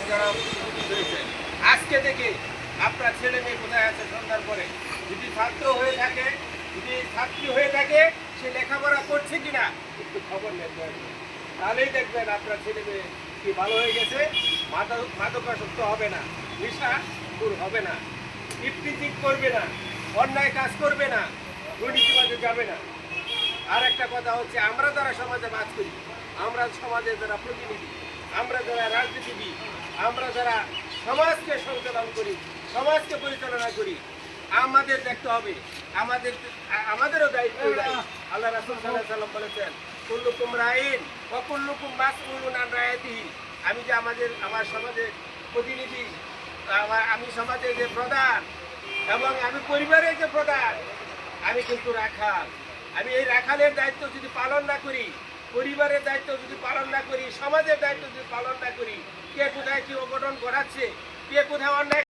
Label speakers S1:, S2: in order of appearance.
S1: যারা উপস্থিত হয়েছে, আজকে থেকে আপনার ছেলে মেয়ে কোথায় আছে সন্ধ্যার পরে যদি ছাত্র হয়ে থাকে, যদি ছাত্রী হয়ে থাকে, সে লেখাপড়া করছে কিনা একটু খবর নেবেন, তাহলেই দেখবেন আপনার ছেলে মেয়ে কি ভালো হয়ে গেছে। মাদকাসক্ত হবে না, নেশা দূর হবে না, ইফটিজিং করবে না, অন্যায় কাজ করবে না, দুর্নীতিবাদে যাবে না। আর একটা কথা হচ্ছে, আমরা যারা সমাজে বাস করি, আমরা সমাজের যারা প্রতিনিধি, আমরা যারা রাজনীতিবিদ, আমরা যারা সমাজকে সঞ্চালন করি, সমাজকে পরিচালনা করি, আমাদের দেখতে হবে, আমাদেরও দায়িত্ব। আল্লাহ রাসূল সাল্লাল্লাহু আলাইহি ওয়াসাল্লাম বলেছেন, কুল্লুকুম রাইন ওয়া কুল্লুকুম মাসউলুন আন রায়াতিহি। আমি যে আমার সমাজের প্রতিনিধি, আমি সমাজের যে প্রধান এবং আমি পরিবারের যে প্রধান, আমি কিন্তু রাখাল। আমি এই রাখালের দায়িত্ব যদি পালন না করি, পরিবারের দায়িত্ব যদি পালন না করি, সমাজের দায়িত্ব যদি পালন না করি, কে কোথায় কি অঘটন ঘটাচ্ছে, কে কোথায় অন্যায়